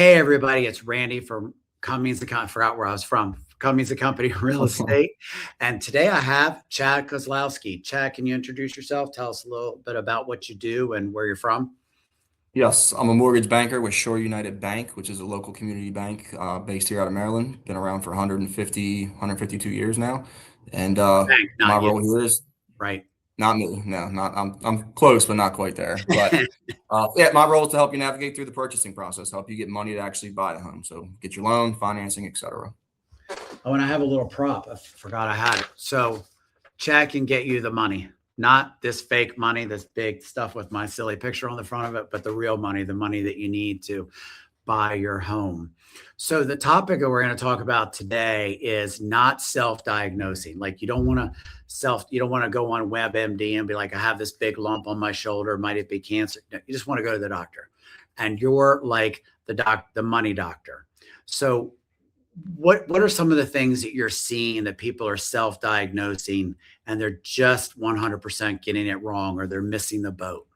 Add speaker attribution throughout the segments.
Speaker 1: Hey everybody, it's Randy from Cummings and I forgot where I was from. Cummings and Company Real Estate. And today I have Chad Kozlowski. Chad, can you introduce yourself? Tell us a little bit about what you do and where you're from.
Speaker 2: Yes, I'm a mortgage banker with Shore United Bank, which is a local community bank based here out of Maryland. Been around for 152 years now. And
Speaker 1: Bank,
Speaker 2: my
Speaker 1: not you,
Speaker 2: role here is
Speaker 1: right?
Speaker 2: not me. No, not I'm close, but not quite there. But yeah, my role is to help you navigate through the purchasing process, help you get money to actually buy the home. So get your loan, financing, etc.
Speaker 1: Oh, and I have a little prop. I forgot I had it. So Chad can get you the money, not this fake money, this big stuff with my silly picture on the front of it, but the real money, the money that you need to buy your home. So the topic that we're going to talk about today is not self-diagnosing. Like you don't want to go on WebMD and be like, I have this big lump on my shoulder. Might it be cancer? No, you just want to go to the doctor, and you're like the money doctor. So what are some of the things that you're seeing that people are self-diagnosing and they're just 100% getting it wrong, or they're missing the boat?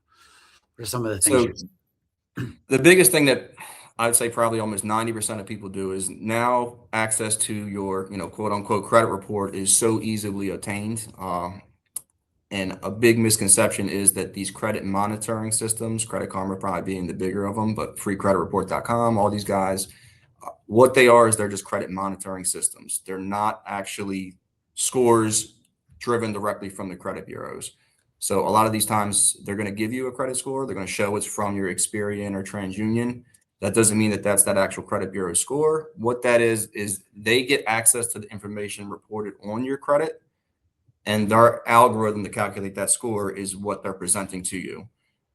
Speaker 1: What are some of the things
Speaker 2: So
Speaker 1: you're seeing?
Speaker 2: the biggest thing that I'd say probably almost 90% of people do is now access to your, quote unquote credit report is so easily obtained. And a big misconception is that these credit monitoring systems, Credit Karma probably being the bigger of them, but freecreditreport.com, all these guys, what they are is they're just credit monitoring systems. They're not actually scores driven directly from the credit bureaus. So a lot of these times they're going to give you a credit score. They're going to show it's from your Experian or TransUnion. That doesn't mean that that's that actual credit bureau score. What that is they get access to the information reported on your credit, and their algorithm to calculate that score is what they're presenting to you.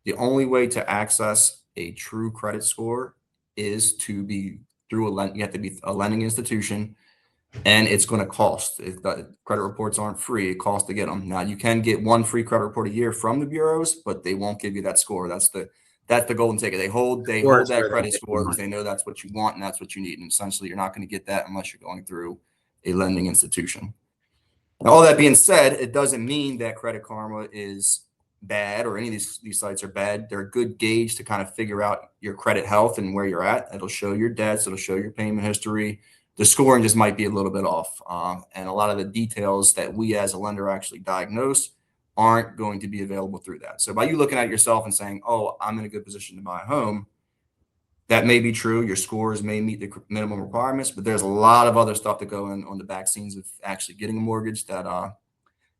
Speaker 2: The only way to access a true credit score is to be through you have to be a lending institution, and it's going to cost. The credit reports aren't free. It costs to get them. Now you can get one free credit report a year from the bureaus, but they won't give you that score. That's the golden ticket. They hold
Speaker 1: Words
Speaker 2: that
Speaker 1: where they
Speaker 2: credit
Speaker 1: get the
Speaker 2: score because
Speaker 1: money.
Speaker 2: they know that's what you want and that's what you need. And essentially, you're not going to get that unless you're going through a lending institution. Now, all that being said, it doesn't mean that Credit Karma is bad or any of these sites are bad. They're a good gauge to kind of figure out your credit health and where you're at. It'll show your debts. It'll show your payment history. The scoring just might be a little bit off. And a lot of the details that we as a lender actually diagnose aren't going to be available through that. So by you looking at yourself and saying, oh, I'm in a good position to buy a home, that may be true. Your scores may meet the minimum requirements, but there's a lot of other stuff that go on the back scenes of actually getting a mortgage that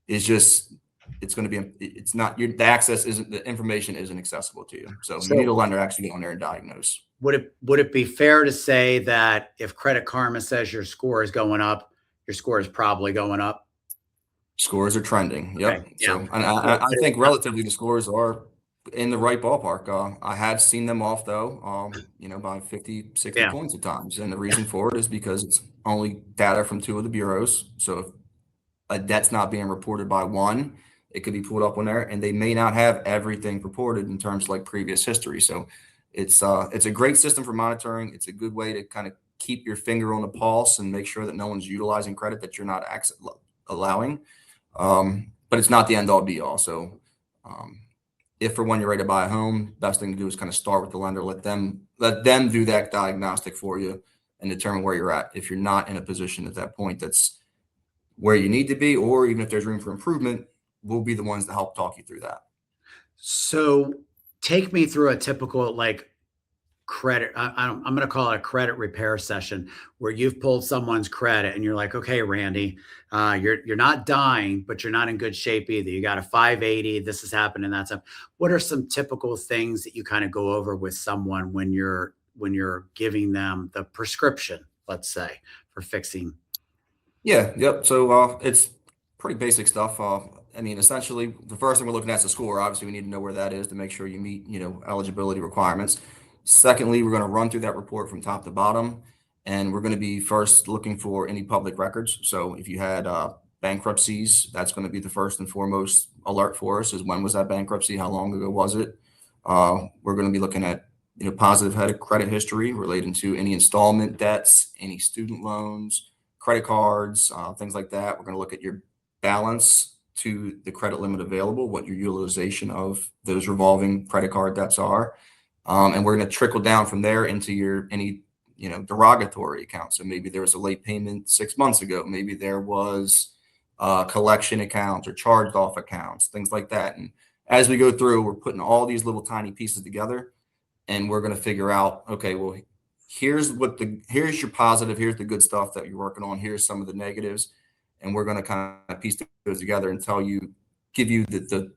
Speaker 2: is just it's going to be it's not the access isn't the information isn't accessible to you. So you need a
Speaker 1: So
Speaker 2: lender to actually get on there and diagnose.
Speaker 1: would it be fair to say that if Credit Karma says your score is going up, your score is probably going up?
Speaker 2: Scores are trending.
Speaker 1: Okay,
Speaker 2: Yep.
Speaker 1: yeah.
Speaker 2: So and I think relatively the scores are in the right ballpark. I have seen them off though, by 50, 60
Speaker 1: Yeah.
Speaker 2: points at times. And the reason for it is because it's only data from two of the bureaus. So if a debt's not being reported by one, it could be pulled up on there, and they may not have everything reported in terms of like previous history. So it's a great system for monitoring. It's a good way to kind of keep your finger on the pulse and make sure that no one's utilizing credit that you're not allowing. But it's not the end all be all. So if for when you're ready to buy a home, best thing to do is kind of start with the lender, let them do that diagnostic for you and determine where you're at. If you're not in a position at that point that's where you need to be, or even if there's room for improvement, we'll be the ones to help talk you through that.
Speaker 1: So take me through a typical like credit. I'm going to call it a credit repair session where you've pulled someone's credit and you're like, okay, Randy, you're not dying, but you're not in good shape either. You got a 580. This has happened and that's up. What are some typical things that you kind of go over with someone when you're giving them the prescription, let's say, for fixing?
Speaker 2: Yeah, yep. So it's pretty basic stuff. I mean, essentially, the first thing we're looking at is the score. Obviously, we need to know where that is to make sure you meet, eligibility requirements. Secondly, we're going to run through that report from top to bottom, and we're going to be first looking for any public records. So if you had bankruptcies, that's going to be the first and foremost alert for us is when was that bankruptcy? How long ago was it? We're going to be looking at, positive credit history relating to any installment debts, any student loans, credit cards, things like that. We're going to look at your balance to the credit limit available, what your utilization of those revolving credit card debts are. And we're going to trickle down from there into your any derogatory account. So maybe there was a late payment 6 months ago. Maybe there was collection accounts or charged off accounts, things like that. And as we go through, we're putting all these little tiny pieces together, and we're going to figure out, okay, well, here's your positive, here's the good stuff that you're working on, here's some of the negatives, and we're going to kind of piece those together and give you the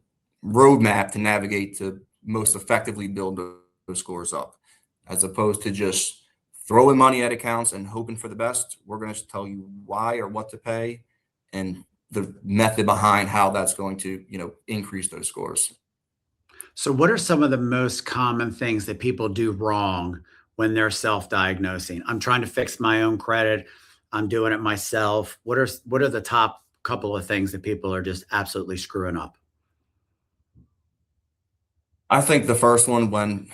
Speaker 2: roadmap to navigate to most effectively build those scores up, as opposed to just throwing money at accounts and hoping for the best. We're going to tell you why or what to pay and the method behind how that's going to, increase those scores.
Speaker 1: So what are some of the most common things that people do wrong when they're self-diagnosing? I'm trying to fix my own credit. I'm doing it myself. What are the top couple of things that people are just absolutely screwing up?
Speaker 2: I think the first one, when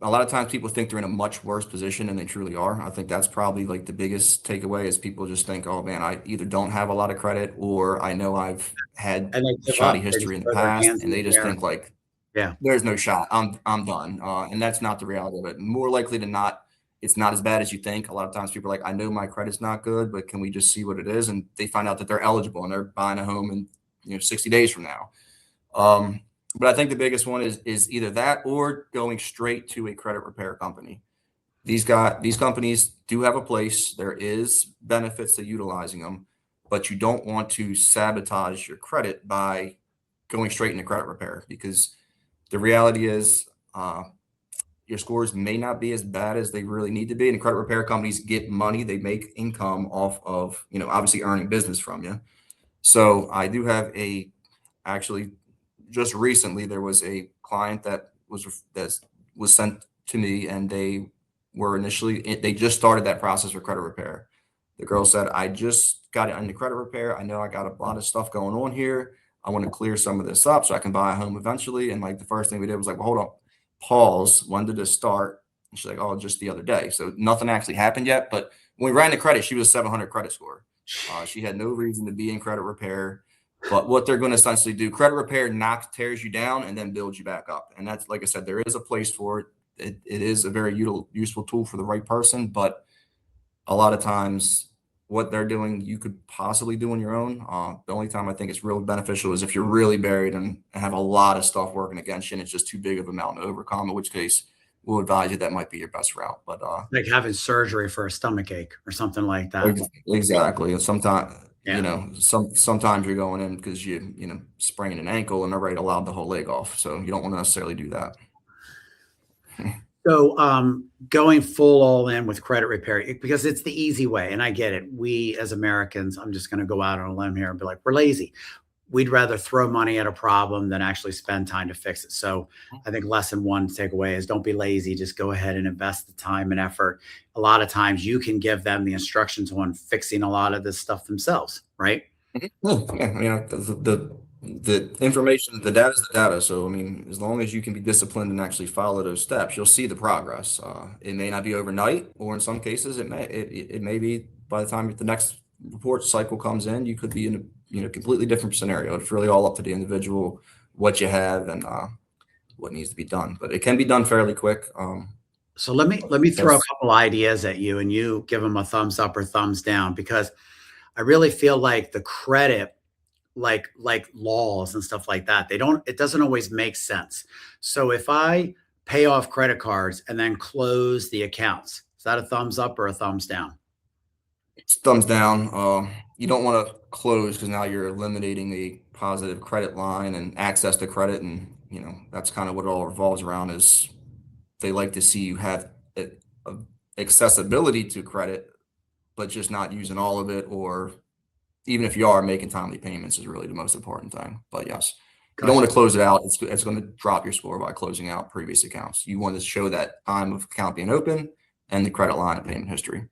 Speaker 2: a lot of times people think they're in a much worse position than they truly are. I think that's probably like the biggest takeaway is people just think, oh man, I either don't have a lot of credit or I know I've had
Speaker 1: And they give
Speaker 2: shoddy
Speaker 1: up. They
Speaker 2: history
Speaker 1: just
Speaker 2: in the
Speaker 1: throw their
Speaker 2: past,
Speaker 1: hands in
Speaker 2: and they
Speaker 1: the
Speaker 2: just
Speaker 1: air.
Speaker 2: think like
Speaker 1: Yeah.
Speaker 2: there's no shot. I'm done. And that's not the reality of it. More likely than not, it's not as bad as you think. A lot of times people are like, I know my credit's not good, but can we just see what it is? And they find out that they're eligible and they're buying a home in 60 days from now. Um, but I think the biggest one is either that or going straight to a credit repair company. These companies do have a place. There is benefits to utilizing them, but you don't want to sabotage your credit by going straight into credit repair, because the reality is your scores may not be as bad as they really need to be. And credit repair companies get money; they make income off of obviously earning business from you. So I do have actually just recently there was a client that was sent to me, and they just started that process for credit repair. The girl said, I just got it into credit repair. I know I got a lot of stuff going on here. I want to clear some of this up so I can buy a home eventually. And like the first thing we did was like, well, hold on, pause. When did this start? And she's like, oh, just the other day. So nothing actually happened yet. But when we ran the credit, she was 700 credit score. She had no reason to be in credit repair. But what they're going to essentially do, credit repair tears you down and then builds you back up. And that's, like I said, there is a place for it. It is a very useful tool for the right person. But a lot of times what they're doing, you could possibly do on your own. The only time I think it's real beneficial is if you're really buried and have a lot of stuff working against you and it's just too big of a mountain to overcome, in which case we'll advise you that might be your best route. But
Speaker 1: Like having surgery for a stomach ache or something like that.
Speaker 2: exactly. And sometimes,
Speaker 1: Yeah.
Speaker 2: sometimes you're going in because sprain an ankle and they're ready to lob the whole leg off. So you don't want to necessarily do that.
Speaker 1: So going full all in with credit repair, because it's the easy way. And I get it. We as Americans, I'm just going to go out on a limb here and be like, we're lazy. We'd rather throw money at a problem than actually spend time to fix it. So I think lesson one takeaway is don't be lazy. Just go ahead and invest the time and effort. A lot of times you can give them the instructions on fixing a lot of this stuff themselves, right?
Speaker 2: Yeah, the information, the data is the data. So I mean, as long as you can be disciplined and actually follow those steps, you'll see the progress. It may not be overnight, or in some cases, it may be by the time the next report cycle comes in, you could be in a completely different scenario. It's really all up to the individual, what you have, and what needs to be done. But it can be done fairly quick.
Speaker 1: So let me throw a
Speaker 2: Yes.
Speaker 1: couple ideas at you and you give them a thumbs up or thumbs down, because I really feel like the credit, like laws and stuff like that, it doesn't always make sense. So if I pay off credit cards and then close the accounts, is that a thumbs up or a thumbs down?
Speaker 2: It's thumbs down. You don't want to close because now you're eliminating a positive credit line and access to credit, and that's kind of what it all revolves around. Is they like to see you have a accessibility to credit, but just not using all of it, or even if you are making timely payments is really the most important thing. But yes, you don't
Speaker 1: Gotcha.
Speaker 2: want to close it out. It's going to drop your score by closing out previous accounts. You want to show that time of account being open and the credit line of payment history.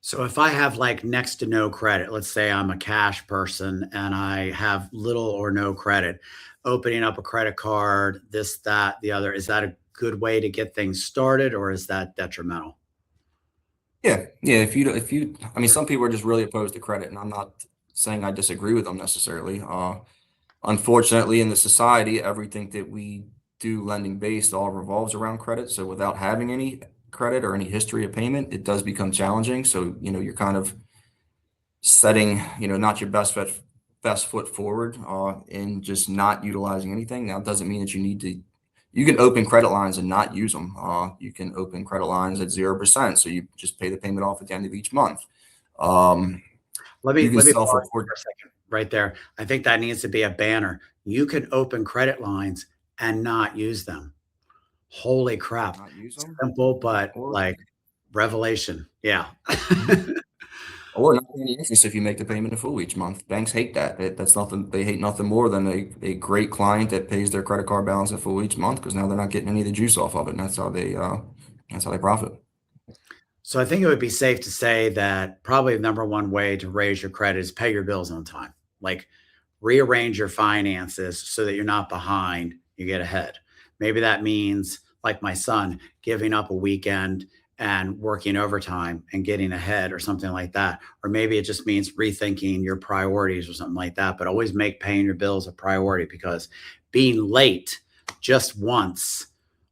Speaker 1: So if I have like next to no credit, let's say I'm a cash person and I have little or no credit, opening up a credit card, this, that, the other, is that a good way to get things started or is that detrimental?
Speaker 2: Yeah, yeah. I mean, some people are just really opposed to credit, and I'm not saying I disagree with them necessarily. Unfortunately, in the society, everything that we do lending based all revolves around credit. So without having any credit or any history of payment, it does become challenging. So, you're kind of setting, not your best foot forward in just not utilizing anything. Now, it doesn't mean that you can open credit lines and not use them. You can open credit lines at 0%. So you just pay the payment off at the end of each month. You can
Speaker 1: Let me
Speaker 2: self
Speaker 1: pause you
Speaker 2: report.
Speaker 1: for a second right there. I think that needs to be a banner. You can open credit lines and not use them. Holy crap.
Speaker 2: Not use them,
Speaker 1: Simple, but
Speaker 2: or
Speaker 1: like revelation. Yeah.
Speaker 2: or not paying any interest if you make the payment in full each month. Banks hate that. That's nothing. They hate nothing more than a great client that pays their credit card balance in full each month, because now they're not getting any of the juice off of it, and that's how they profit.
Speaker 1: So I think it would be safe to say that probably the number one way to raise your credit is pay your bills on time. Like rearrange your finances so that you're not behind, you get ahead. Maybe that means, like my son, giving up a weekend and working overtime and getting ahead or something like that. Or maybe it just means rethinking your priorities or something like that. But always make paying your bills a priority, because being late just once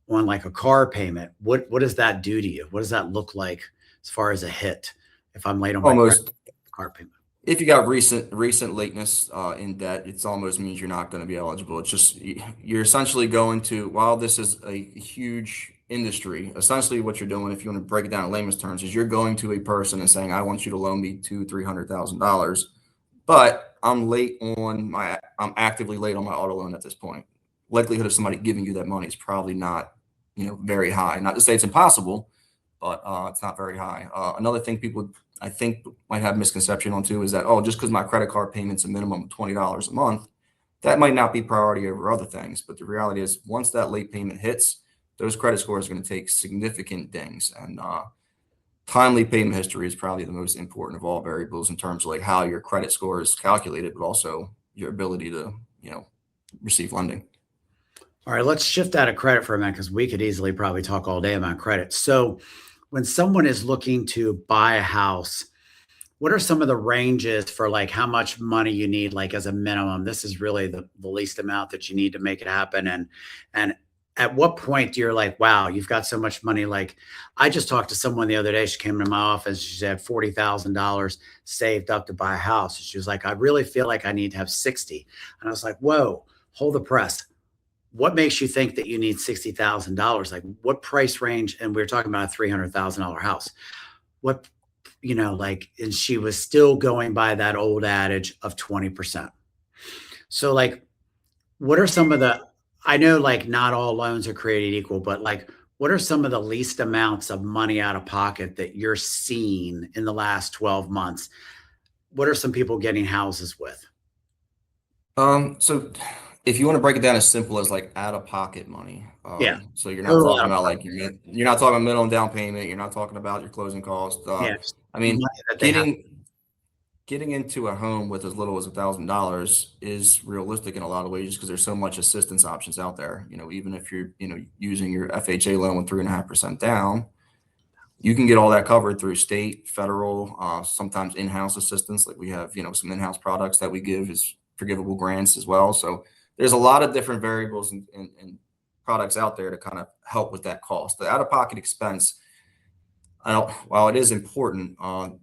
Speaker 1: on like a car payment, what does that do to you? What does that look like as far as a hit if I'm late on my
Speaker 2: Almost,
Speaker 1: car payment?
Speaker 2: if you got recent lateness in debt, it's almost means you're not going to be eligible. It's just you're essentially going to, while this is a huge industry, essentially what you're doing, if you want to break it down in layman's terms, is you're going to a person and saying, I want you to loan me $200,000-300,000, but I'm actively late on my auto loan at this point. Likelihood of somebody giving you that money is probably not, very high. Not to say it's impossible, but it's not very high. Another thing people, I think, might have misconception on too is that, oh, just because my credit card payment's a minimum of $20 a month, that might not be priority over other things. But the reality is, once that late payment hits, those credit scores are going to take significant dings. And timely payment history is probably the most important of all variables in terms of like how your credit score is calculated, but also your ability to, receive lending.
Speaker 1: All right, let's shift out of credit for a minute, because we could easily probably talk all day about credit. So, when someone is looking to buy a house, what are some of the ranges for like how much money you need, like as a minimum? This is really the least amount that you need to make it happen. And at what point do you're like, wow, you've got so much money? Like I just talked to someone the other day. She came into my office. She had $40,000 saved up to buy a house. She was like, I really feel like I need to have 60. And I was like, whoa, hold the press. What makes you think that you need $60,000? Like what price range? And we were talking about a $300,000 house. What, like, and she was still going by that old adage of 20%. So like, what are some of I know like not all loans are created equal, but like, what are some of the least amounts of money out of pocket that you're seeing in the last 12 months? What are some people getting houses with?
Speaker 2: So if you want to break it down as simple as like out of pocket money,
Speaker 1: Yeah.
Speaker 2: so you're not
Speaker 1: Total
Speaker 2: talking
Speaker 1: out of
Speaker 2: about
Speaker 1: pocket.
Speaker 2: like you're not talking minimum down payment, you're not talking about your closing costs.
Speaker 1: Yeah. Just
Speaker 2: I mean,
Speaker 1: money that they have.
Speaker 2: getting into a home with as little as $1,000 is realistic in a lot of ways, just because there's so much assistance options out there. Even if you're using your FHA loan with 3.5% down, you can get all that covered through state, federal, sometimes in-house assistance. Like we have, some in-house products that we give as forgivable grants as well. So there's a lot of different variables and products out there to kind of help with that cost. The out-of-pocket expense, while it is important,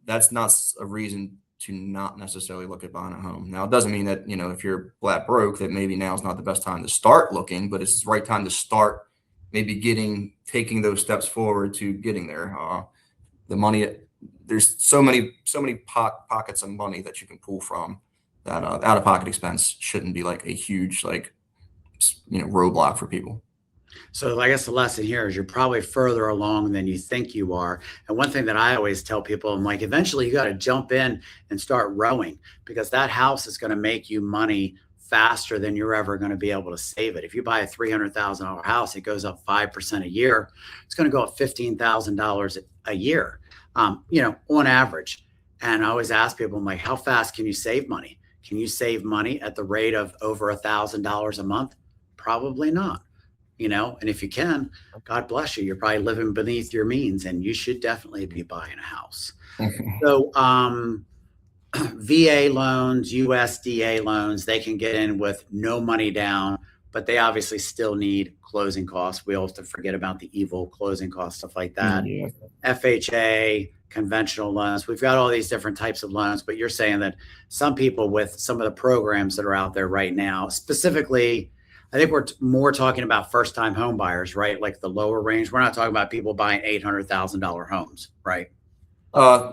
Speaker 2: that's not a reason to not necessarily look at buying a home. Now, it doesn't mean that, if you're flat broke, that maybe now is not the best time to start looking, but it's the right time to start maybe taking those steps forward to getting there. The money, there's so many pockets of money that you can pull from that out of pocket expense shouldn't be like a huge, like, roadblock for people.
Speaker 1: So I guess the lesson here is you're probably further along than you think you are. And one thing that I always tell people, I'm like, eventually you got to jump in and start rowing, because that house is going to make you money faster than you're ever going to be able to save it. If you buy a $300,000 house, it goes up 5% a year. It's going to go up $15,000 a year, on average. And I always ask people, I'm like, how fast can you save money? Can you save money at the rate of over $1,000 a month? Probably not. And if you can, God bless you. You're probably living beneath your means, and you should definitely be buying a house. So, VA loans, USDA loans, they can get in with no money down, but they obviously still need closing costs. We also forget about the evil closing costs, stuff like that.
Speaker 2: Yeah.
Speaker 1: FHA, conventional loans. We've got all these different types of loans, but you're saying that some people with some of the programs that are out there right now, specifically, I think we're more talking about first time home buyers, right? Like the lower range. We're not talking about people buying $800,000 homes, right?
Speaker 2: Uh,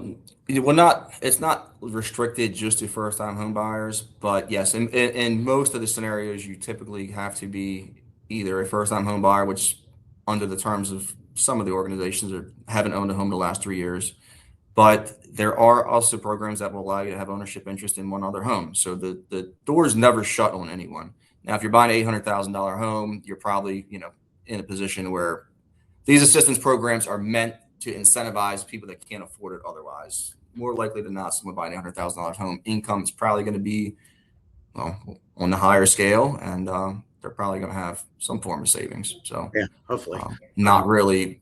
Speaker 2: it's not restricted just to first time home buyers, but yes, in most of the scenarios, you typically have to be either a first time home buyer, which under the terms of some of the organizations haven't owned a home in the last 3 years. But there are also programs that will allow you to have ownership interest in one other home. So the door is never shut on anyone. Now, if you're buying an $800,000 home, you're probably, in a position where these assistance programs are meant to incentivize people that can't afford it otherwise. More likely than not, someone buying a $100,000 home, income is probably going to be, well, on the higher scale, and they're probably going to have some form of savings. So,
Speaker 1: yeah, hopefully,
Speaker 2: not really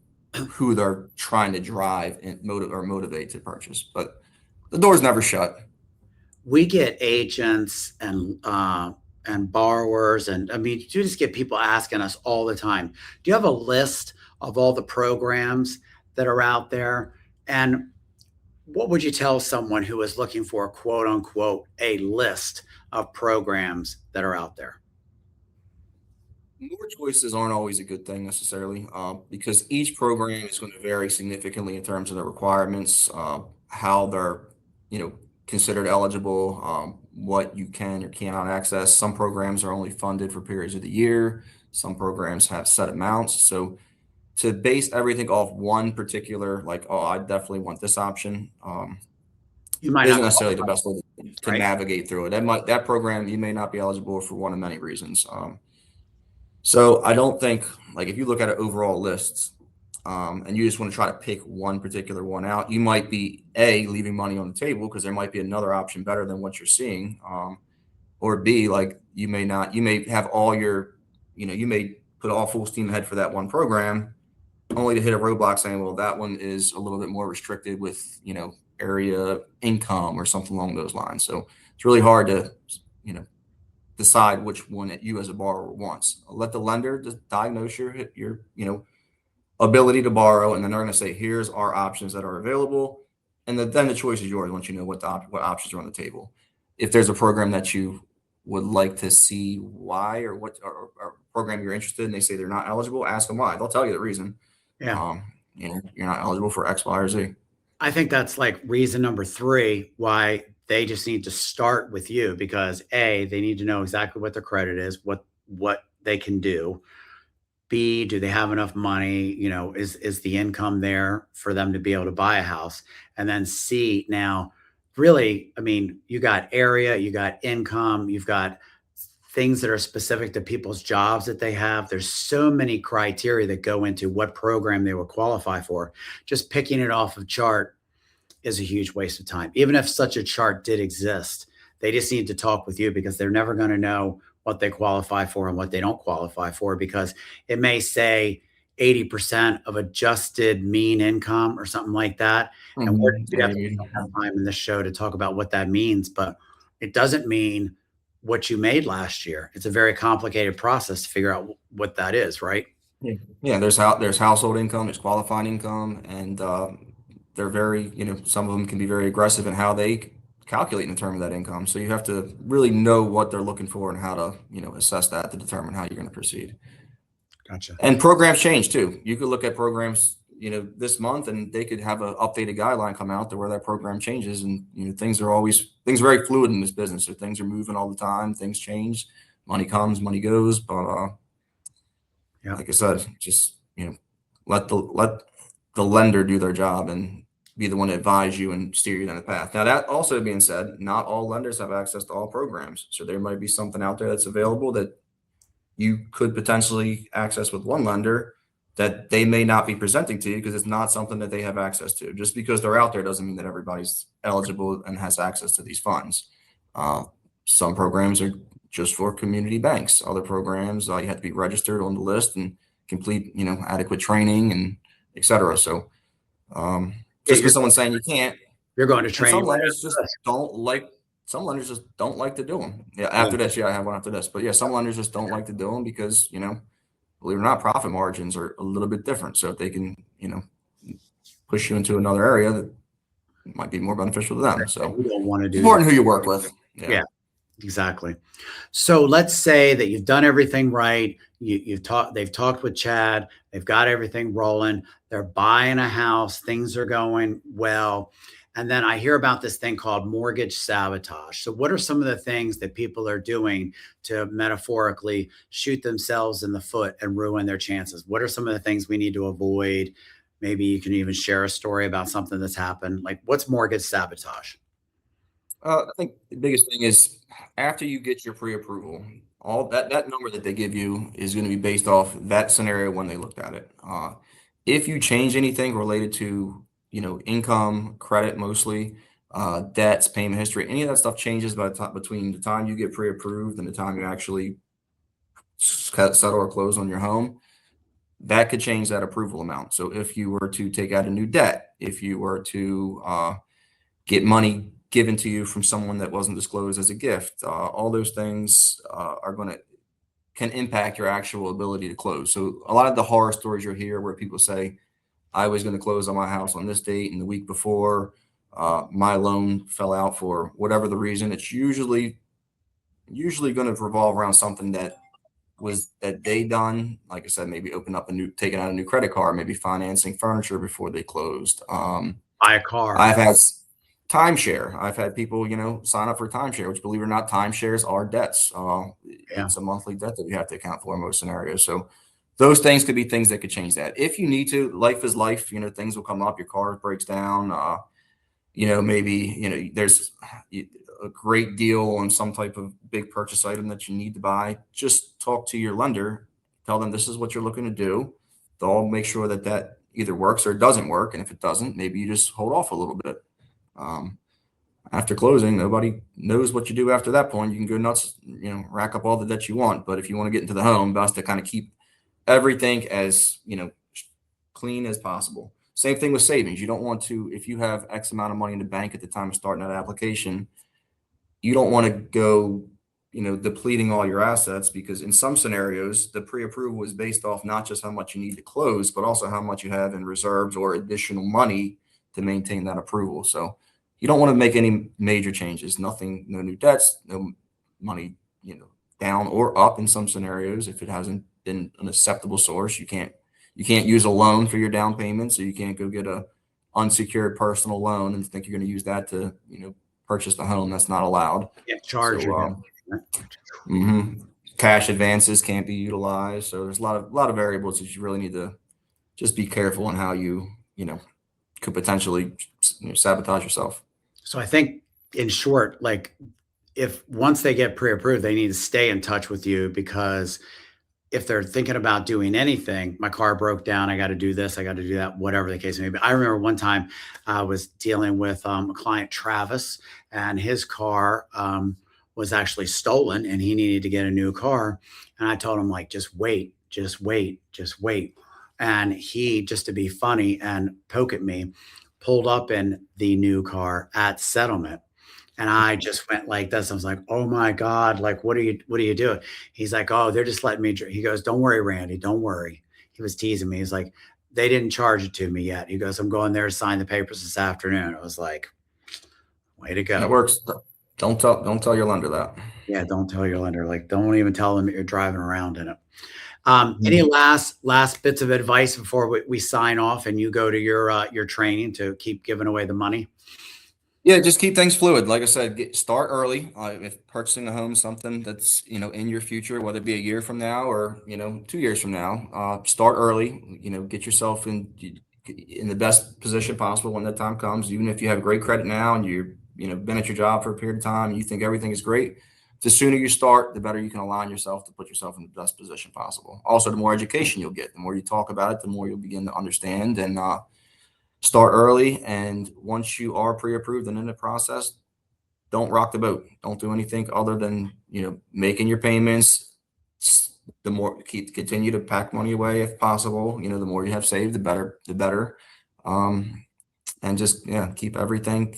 Speaker 2: who they're trying to drive and motivate to purchase, but the door's never shut.
Speaker 1: We get agents and borrowers, and I mean, you just get people asking us all the time. Do you have a list of all the programs that are out there? And what would you tell someone who is looking for, quote unquote, a list of programs that are out there?
Speaker 2: More choices aren't always a good thing necessarily, because each program is going to vary significantly in terms of the requirements, how they're, considered eligible, what you can or cannot access. Some programs are only funded for periods of the year. Some programs have set amounts. So to base everything off one particular, like, oh, I definitely want this option,
Speaker 1: You might
Speaker 2: isn't
Speaker 1: not
Speaker 2: necessarily the
Speaker 1: qualify,
Speaker 2: best way to
Speaker 1: right?
Speaker 2: navigate through it. That program, you may not be eligible for one of many reasons. So I don't think, like, if you look at an overall list, and you just want to try to pick one particular one out, you might be leaving money on the table because there might be another option better than what you're seeing, or B, like, you may have all your, you may put all full steam ahead for that one program, only to hit a roadblock saying, well, that one is a little bit more restricted with, area income or something along those lines. So it's really hard to, you know, decide which one that you as a borrower wants. Let the lender just diagnose your ability to borrow, and then they're going to say, here's our options that are available, and then the choice is yours once you know what options are on the table. If there's a program that you would like to see why, or what or program you're interested in, they say they're not eligible, ask them why. They'll tell you the reason.
Speaker 1: Yeah.
Speaker 2: You're not eligible for X, Y, or Z.
Speaker 1: I think that's like reason number three why they just need to start with you, because A, they need to know exactly what their credit is, what they can do. B, do they have enough money? Is the income there for them to be able to buy a house? And then C, now, really, I mean, you got area, you got income, you've got things that are specific to people's jobs that they have. There's so many criteria that go into what program they would qualify for. Just picking it off of chart is a huge waste of time. Even if such a chart did exist, they just need to talk with you, because they're never going to know what they qualify for and what they don't qualify for, because it may say 80% of adjusted mean income or something like that. And we definitely don't have time in this show to talk about what that means, but it doesn't mean what you made last year. It's a very complicated process to figure out what that is, right?
Speaker 2: Yeah, there's household income, there's qualifying income, and they're very, some of them can be very aggressive in how they calculate and determine that income. So you have to really know what they're looking for and how to, assess that to determine how you're going to proceed.
Speaker 1: Gotcha.
Speaker 2: And programs change too. You could look at programs, this month, and they could have an updated guideline come out to where that program changes. And, things are very fluid in this business. So things are moving all the time. Things change. Money comes, money goes. But
Speaker 1: Yeah.
Speaker 2: like I said, just, let the lender do their job and be the one to advise you and steer you down the path. Now, that also being said, not all lenders have access to all programs. So there might be something out there that's available that you could potentially access with one lender that they may not be presenting to you because it's not something that they have access to. Just because they're out there doesn't mean that everybody's eligible and has access to these funds. Some programs are just for community banks. Other programs, you have to be registered on the list and complete, adequate training and et cetera. So just because someone's saying you can't,
Speaker 1: You're going to
Speaker 2: and
Speaker 1: train.
Speaker 2: some lenders just don't like some lenders just don't like to do them. Yeah, after
Speaker 1: Yeah.
Speaker 2: this, yeah, I have one after this. But yeah, some lenders just don't like to do them because, believe it or not, profit margins are a little bit different. So if they can, push you into another area that might be more beneficial to them. So
Speaker 1: You don't want to
Speaker 2: it's
Speaker 1: do that.
Speaker 2: important who you work with.
Speaker 1: Yeah, exactly. So let's say that you've done everything right. They've talked with Chad, they've got everything rolling, they're buying a house, things are going well. And then I hear about this thing called mortgage sabotage. So, what are some of the things that people are doing to metaphorically shoot themselves in the foot and ruin their chances? What are some of the things we need to avoid? Maybe you can even share a story about something that's happened. Like, what's mortgage sabotage?
Speaker 2: I think the biggest thing is after you get your pre-approval, all that number that they give you is going to be based off that scenario when they looked at it. If you change anything related to, income, credit mostly, debts, payment history, any of that stuff changes by the time between the time you get pre-approved and the time you actually settle or close on your home. That could change that approval amount. So if you were to take out a new debt, if you were to get money given to you from someone that wasn't disclosed as a gift. All those things can impact your actual ability to close. So a lot of the horror stories you'll hear where people say, "I was going to close on my house on this date, and the week before, my loan fell out for whatever the reason." It's usually going to revolve around something that they done. Like I said, maybe taking out a new credit card, maybe financing furniture before they closed.
Speaker 1: Buy a car.
Speaker 2: I've had timeshare. I've had people, sign up for timeshare, which believe it or not, timeshares are debts.
Speaker 1: Yeah.
Speaker 2: It's a monthly debt that you have to account for in most scenarios. So those things could be things that could change that. If you need to, life is life, things will come up. Your car breaks down. Maybe, there's a great deal on some type of big purchase item that you need to buy. Just talk to your lender, tell them this is what you're looking to do. They'll make sure that either works or doesn't work. And if it doesn't, maybe you just hold off a little bit. Um, After closing, nobody knows what you do after that point. You can go nuts, rack up all the debt you want. But if you want to get into the home, best to kind of keep everything as, clean as possible. Same thing with savings. You don't want to, if you have X amount of money in the bank at the time of starting that application, you don't want to go, depleting all your assets, because in some scenarios, the pre-approval is based off not just how much you need to close, but also how much you have in reserves or additional money to maintain that approval. So you don't want to make any major changes. Nothing, no new debts, no money, down or up in some scenarios. If it hasn't been an acceptable source, you can't use a loan for your down payment. So you can't go get a unsecured personal loan and think you're going to use that to, purchase the home. That's not allowed.
Speaker 1: Yeah. Charge
Speaker 2: So,
Speaker 1: you.
Speaker 2: cash advances can't be utilized. So there's a lot of variables that you really need to just be careful on how you, could potentially sabotage yourself.
Speaker 1: So I think in short, like if once they get pre-approved, they need to stay in touch with you, because if they're thinking about doing anything, my car broke down, I got to do this, I got to do that, whatever the case may be. I remember one time I was dealing with a client, Travis, and his car was actually stolen and he needed to get a new car. And I told him, like, just wait, just wait, just wait. And he, just to be funny and poke at me, pulled up in the new car at settlement. And I just went like this. I was like, "Oh my God, like, what are you doing?" He's like, "Oh, they're just letting me." He goes, "Don't worry, Randy, don't worry." He was teasing me. He's like, "They didn't charge it to me yet." He goes, "I'm going there to sign the papers this afternoon." I was like, "Way to
Speaker 2: That
Speaker 1: go."
Speaker 2: works. Don't tell your lender that.
Speaker 1: Yeah, don't tell your lender. Like, don't even tell them that you're driving around in it. Any
Speaker 2: Mhm.
Speaker 1: last bits of advice before we sign off and you go to your training to keep giving away the money?
Speaker 2: Yeah, just keep things fluid. Like I said, start early. If purchasing a home is something that's in your future, whether it be a year from now or 2 years from now, start early. Get yourself in the best position possible when that time comes. Even if you have great credit now and you're been at your job for a period of time and you think everything is great, the sooner you start, the better you can align yourself to put yourself in the best position possible. Also, the more education you'll get, the more you talk about it, the more you'll begin to understand and start early. And once you are pre-approved and in the process, don't rock the boat. Don't do anything other than making your payments. The more continue to pack money away if possible. The more you have saved, the better. The better. And just keep everything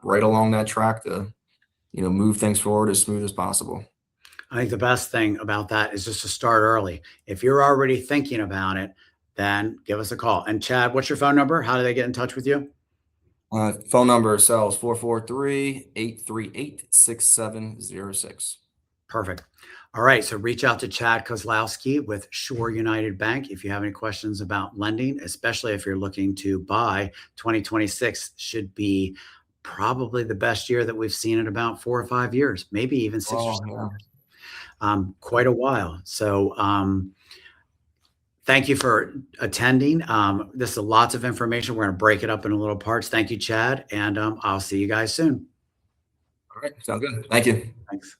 Speaker 2: right along that track to move things forward as smooth as possible.
Speaker 1: I think the best thing about that is just to start early. If you're already thinking about it, then give us a call. And Chad, what's your phone number? How do they get in touch with you?
Speaker 2: Phone number cells 443-838-6706.
Speaker 1: Perfect. All right. So reach out to Chad Kozlowski with Shore United Bank if you have any questions about lending, especially if you're looking to buy. 2026 should be probably the best year that we've seen in about 4 or 5 years, maybe even 6 or
Speaker 2: Oh,
Speaker 1: 7
Speaker 2: yeah.
Speaker 1: years. Quite a while. So thank you for attending. This is lots of information. We're going to break it up into little parts. Thank you, Chad. And I'll see you guys soon.
Speaker 2: All right. Sounds good. Thank you.
Speaker 1: Thanks.